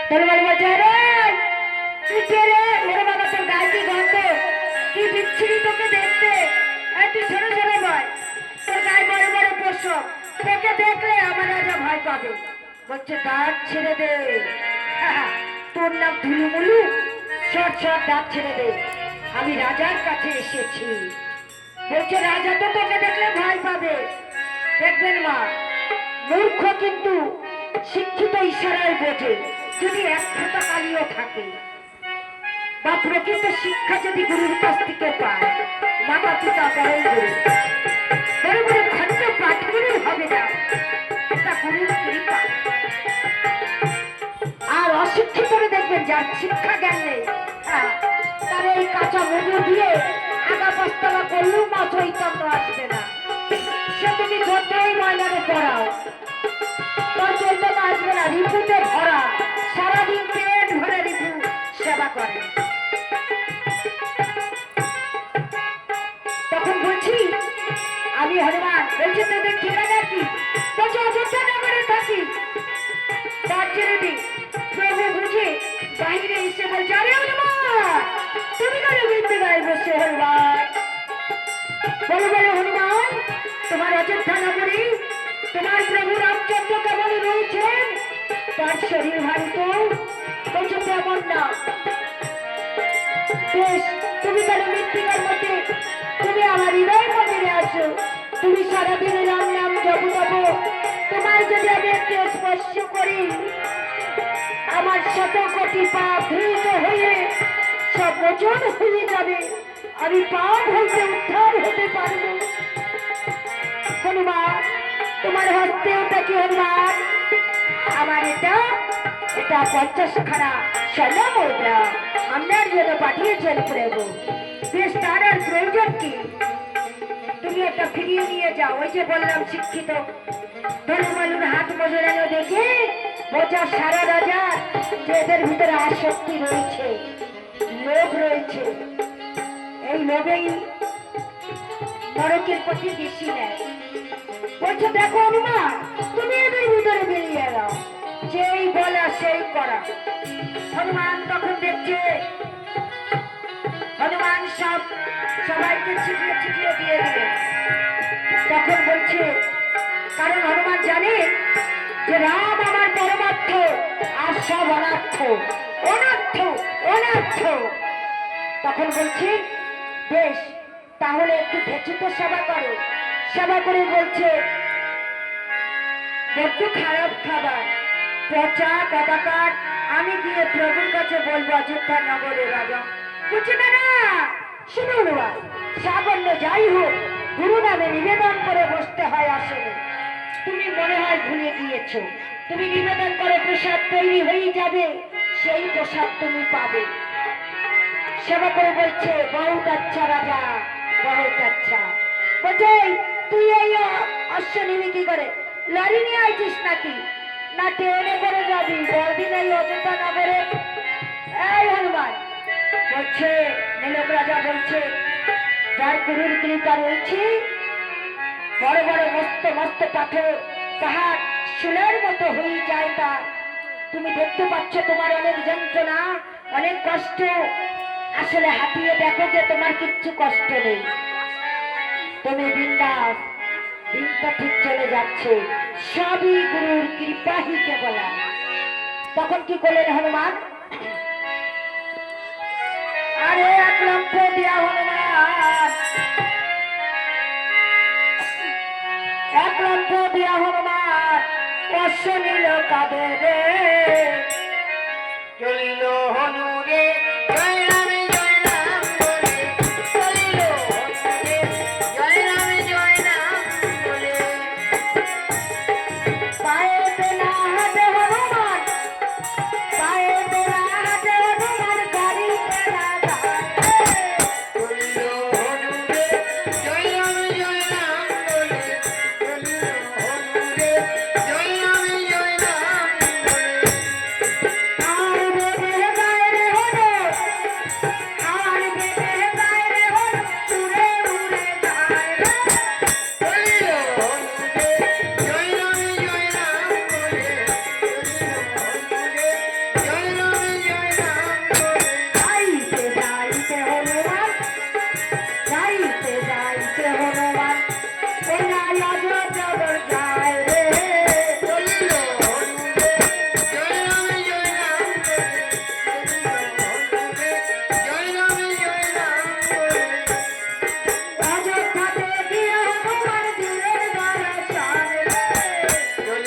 তরবারি বলছে রে তুই কে রে? ওরে বাবা তোর গায়ে কি গন্ধ, কি বিচ্ছিরি তোকে দেখতে। তুই সরে সরে বল, তোর গায়ে বড় বড় পোষক, তোকে দেখলে আমার রাজা ভয় পাবে। বলছে দাঁত ছেড়ে দে, তোর নাম ধুলুমুলু, সব সব দাঁত ছেড়ে দে, আমি রাজার কাছে এসেছি। বলছে রাজা তো তোকে দেখলে ভয় পাবে। দেখবেন মা, মূর্খ কিন্তু শিক্ষিত ইশারায় বোঝে, যদি এক ফোঁটা কালিও থাকে বা প্রকৃত শিক্ষা যদি গুরুর কাছ থেকে পায়, মাতা পিতা পরম গুরু, বড় বড় খণ্ড পাঠ করে হবে না, এটা গুরুর কৃপা। আর অশিক্ষিতরা দেখবেন যার শিক্ষা জ্ঞান নেই, তার এই কাঁচা মধু দিয়ে আগা পাঁচতলা করলেও মা চৈতন্য আসবে না। সে তুমি যতই ময়নারে পড়াও, তোর চৈতন্য আসবে না। রিপুতে ভরা, সারাদিন পেট ভরে রিপু সেবা করে। তখন বলছি আমি হনুমান। বলছে তোদের ঠিকানা কি? বলছে অযোধ্যা নগরে থাকি। তার ছেড়ে দি প্রভু বুঝে বাহিরে এসে বলছে আরে হনুমান তুমি কেন মৃত্যুদায় বসে? হনুমান বলো বলো হনুমান, তোমার অযোধ্যা নগরী তোমার প্রভু রামচন্দ্র কেমন রয়েছেন? তার শরীর ভারী তো? বলছে তেমন না। বেশ, তুমি কেন মৃত্তিকার মধ্যে তুমি আমার হৃদয় মন্দিরে আসো। তুমি সারাদিন রাম নাম জপ জপ, তোমায় যদি আমি একটু স্পর্শ করি, আমার শত কোটি পাপ ধৃত হয়ে সব মোচন হয়ে যাবে, আমি পাপ হইতে উদ্ধার হতে পারব। হনুমান তোমার হস্তে ওটা কি? হনুমান আমার এটা 50খানা স্বর্ণ মুদ্রা আপনার জন্য পাঠিয়েছেন প্রভু। বেশ, তার আর প্রয়োজন কি? তুমি একটা ফিরিয়ে নিয়ে যাও। ওই যে বললাম শিক্ষিত ধর্মালুর হাত মজুরানো দেখে বোঝা সারা রাজা যে এদের ভিতরে আসক্তি রয়েছে, লোভ রয়েছে। এই লোভেই নরকের প্রতি বেশি নেয়। বলছে দেখো হনুমান, তুমি এদের ভিতরে বেরিয়ে এলাও, যেই বলা সেই করা। হনুমান তখন দেখছে হনুমান সবাইকে ছিটিয়ে ছিটিয়ে দিয়ে দিল। তখন বলছে, কারণ হনুমান জানে যে রাম আমার পরমার্থ আর সব অনার্থ অনার্থ অনার্থ। তখন বলছে বেশ, তাহলে একটু ভেচুত সেবা করো। সেবা করে বলছে বড্ড খারাপ খাবার, পচা কদাকার, আমি গিয়ে প্রভুর কাছে বলবো অযোধ্যা নগরে রাজা। বলছে না না, শুনুন সামান্য যাই হোক গুরু নামে নিবেদন করে বসতে হয়। আসলে তুমি মনে হয় ভুলে গিয়েছো, তুমি নিবেদন করে প্রসাদ তৈরি হয়ে যাবে, সেই প্রসাদ তুমি পাবে। সেবা করে বলছে বহুত আচ্ছা রাজা, বহুত আচ্ছা। বলছে তুই এই অশ্ব নিবি কি করে? লরি নিয়ে আইছিস নাকি? না ট্রেনে করে যাবি? বড়দিন এই অযোধ্যা নগরে। এই হনুমান বলছে, নীলক রাজা বলছে যার গুরুর কৃপা রয়েছে, বড় বড় মস্ত মস্ত পাথর পাহাড় শিলার মতো হয়ে যায়। তা তুমি দেখতে পাচ্ছ তোমার অনেক যন্ত্রণা, অনেক কষ্ট। আসলে হাতিয়ে দেখো যে তোমার কিচ্ছু কষ্ট নেই, তুমি বিন্দাস, দিনটা ঠিক চলে যাচ্ছে, সবই গুরুর কৃপাহি কেবল। তখন কি করলেন হনুমান? আরে এক লক্ষ দিয়া হনুমান, এক লক্ষ দিয়া হনুমান অশ্ব নিল কাঁধে রে, চলিল হনুরে